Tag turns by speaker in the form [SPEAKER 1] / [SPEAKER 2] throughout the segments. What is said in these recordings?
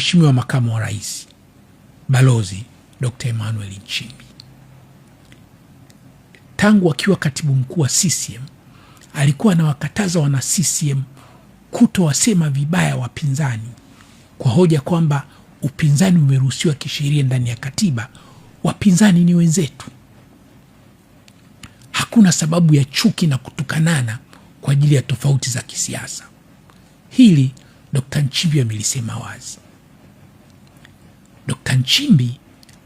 [SPEAKER 1] Mheshimiwa Makamu wa Rais Balozi Dr. Emmanuel Nchimbi. Tangu akiwa katibu mkuu wa CCM alikuwa anawakataza wana CCM kutowasema vibaya wapinzani kwa hoja kwamba upinzani umeruhusiwa kisheria ndani ya katiba. Wapinzani ni wenzetu, hakuna sababu ya chuki na kutukanana kwa ajili ya tofauti za kisiasa. Hili Dr. Nchimbi amelisema wazi. Dr. Nchimbi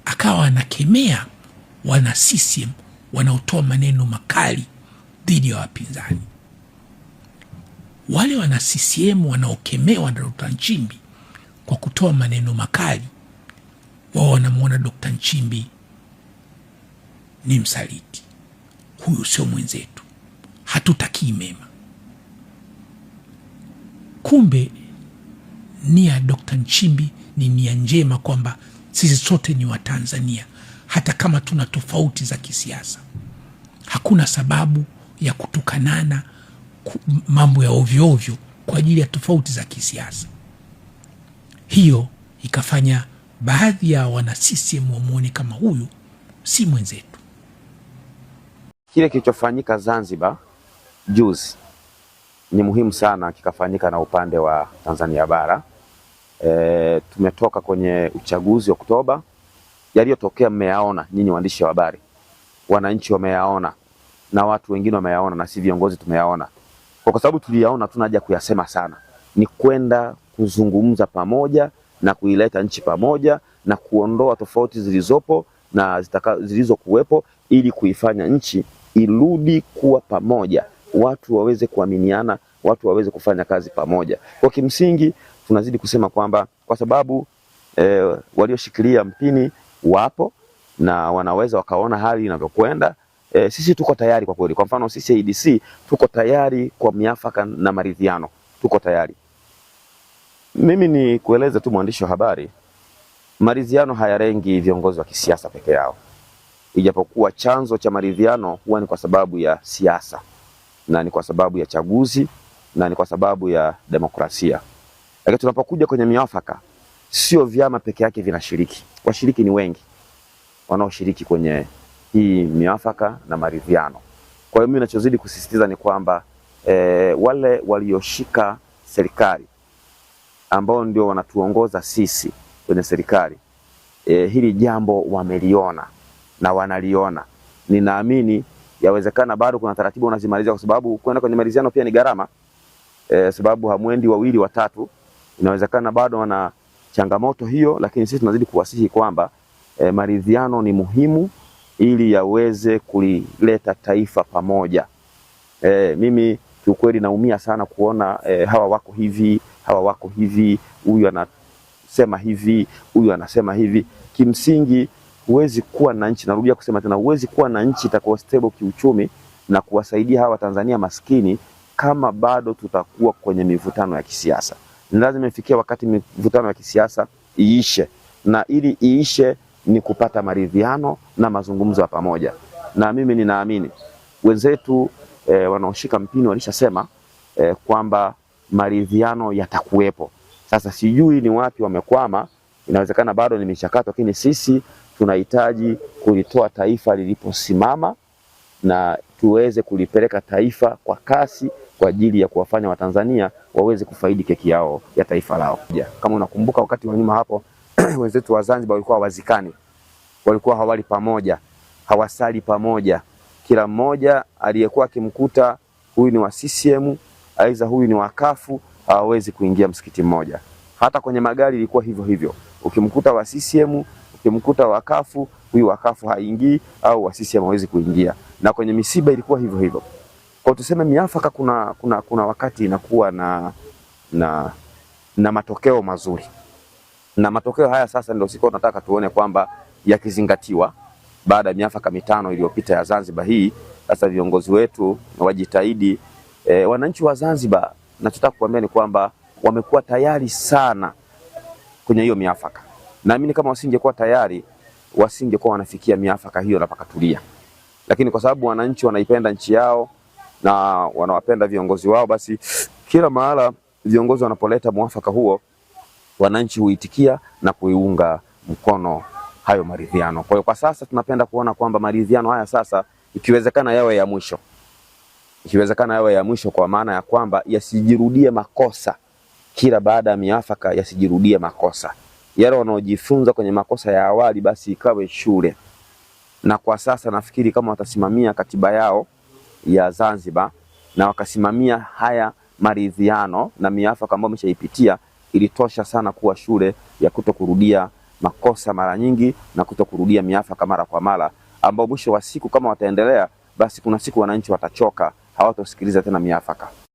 [SPEAKER 1] akawa anakemea wana CCM wanaotoa maneno makali dhidi ya wapinzani. Wale wana CCM wanaokemewa na Dr. Nchimbi kwa kutoa maneno makali, wao wanamuona Dr. Nchimbi ni msaliti. Huyu sio mwenzetu, hatutakii mema. Kumbe nia ya Dr. Nchimbi ni nia njema, kwamba sisi sote ni Watanzania, hata kama tuna tofauti za kisiasa. Hakuna sababu ya kutukanana, mambo ya ovyo ovyo kwa ajili ya tofauti za kisiasa. Hiyo ikafanya baadhi ya wana CCM wamuone kama huyu si mwenzetu.
[SPEAKER 2] Kile kilichofanyika Zanzibar juzi ni muhimu sana kikafanyika na upande wa Tanzania bara. Tumetoka kwenye uchaguzi wa Oktoba. Yaliyotokea mmeyaona nyinyi waandishi wa habari, wananchi wameyaona, na watu wengine wameyaona, na si viongozi tumeyaona. Kwa sababu tuliyaona, tuna haja kuyasema sana. Ni kwenda kuzungumza pamoja na kuileta nchi pamoja na kuondoa tofauti zilizopo na zilizokuwepo, ili kuifanya nchi irudi kuwa pamoja, watu waweze kuaminiana, watu waweze kufanya kazi pamoja. Kwa kimsingi tunazidi kusema kwamba kwa sababu walioshikilia mpini wapo na wanaweza wakaona hali inavyokwenda, sisi tuko tayari kwa kweli. Kwa mfano sisi ADC tuko tayari kwa miafaka na maridhiano, tuko tayari. Mimi ni kueleza tu mwandishi wa habari, maridhiano hayarengi viongozi wa kisiasa peke yao, ijapokuwa chanzo cha maridhiano huwa ni kwa sababu ya siasa, na ni kwa sababu ya chaguzi, na ni kwa sababu ya demokrasia. Lakini tunapokuja kwenye miafaka, sio vyama peke yake vinashiriki. Washiriki ni wengi wanaoshiriki kwenye hii miafaka na maridhiano. Kwa hiyo mimi ninachozidi kusisitiza ni kwamba wale walioshika serikali ambao ndio wanatuongoza sisi kwenye serikali, hili jambo wameliona na wanaliona. Ninaamini yawezekana bado kuna taratibu wanazimaliza, kwa sababu kwenda kwenye maridhiano pia ni gharama, sababu hamwendi wawili watatu. Inawezekana bado wana changamoto hiyo, lakini sisi tunazidi kuwasihi kwamba maridhiano ni muhimu ili yaweze kulileta taifa pamoja. Mimi kiukweli naumia sana kuona hawa wako hivi, hawa wako hivi, huyu anasema hivi, huyu anasema hivi. Kimsingi huwezi kuwa na nchi, narudia kusema tena, huwezi kuwa na nchi itakuwa stable kiuchumi na kuwasaidia hawa Tanzania maskini kama bado tutakuwa kwenye mivutano ya kisiasa. Ni lazima ifikie wakati mivutano ya kisiasa iishe, na ili iishe ni kupata maridhiano na mazungumzo ya pamoja. Na mimi ninaamini wenzetu wanaoshika mpini walishasema kwamba maridhiano yatakuwepo. Sasa sijui ni wapi wamekwama, inawezekana bado ni michakato, lakini sisi tunahitaji kulitoa taifa liliposimama na tuweze kulipeleka taifa kwa kasi kwa ajili ya kuwafanya Watanzania waweze kufaidi keki yao ya taifa lao. Kama unakumbuka wakati wa nyuma hapo wenzetu wa Zanzibar walikuwa wazikani, walikuwa hawali pamoja, hawasali pamoja. Kila mmoja aliyekuwa akimkuta huyu ni wa CCM, aidha huyu ni wa kafu, hawawezi kuingia msikiti mmoja. Hata kwenye magari ilikuwa hivyo hivyo. Ukimkuta wa CCM, ukimkuta wa kafu, huyu wa kafu haingii, au wa CCM hawezi kuingia. Na kwenye misiba ilikuwa hivyo hivyo. Kwa tuseme miafaka kuna wakati inakuwa na matokeo mazuri. Na matokeo haya sasa ndio siko nataka tuone kwamba yakizingatiwa baada ya miafaka mitano iliyopita ya Zanzibar hii. Sasa viongozi wetu wajitahidi. Wananchi wa Zanzibar, nachotaka kuambia ni kwamba wamekuwa tayari sana kwenye hiyo miafaka. Naamini kama wasingekuwa tayari, wasingekuwa wanafikia miafaka hiyo na pakatulia. Lakini kwa sababu wananchi wanaipenda nchi yao na wanawapenda viongozi wao, basi kila mahala viongozi wanapoleta muafaka huo, wananchi huitikia na kuiunga mkono hayo maridhiano. Kwa hiyo kwa sasa tunapenda kuona kwamba maridhiano haya sasa ikiwezekana yawe ya mwisho. Ikiwezekana yawe ya mwisho kwa maana ya kwamba yasijirudie makosa. Kila baada ya miafaka yasijirudie makosa. Yale wanaojifunza kwenye makosa ya awali basi ikawe shule. Na kwa sasa nafikiri kama watasimamia katiba yao ya Zanzibar na wakasimamia haya maridhiano na miafaka ambayo wameshaipitia, ilitosha sana kuwa shule ya kutokurudia makosa mara nyingi na kutokurudia miafaka mara kwa mara, ambao mwisho wa siku kama wataendelea basi kuna siku wananchi watachoka, hawatosikiliza tena miafaka.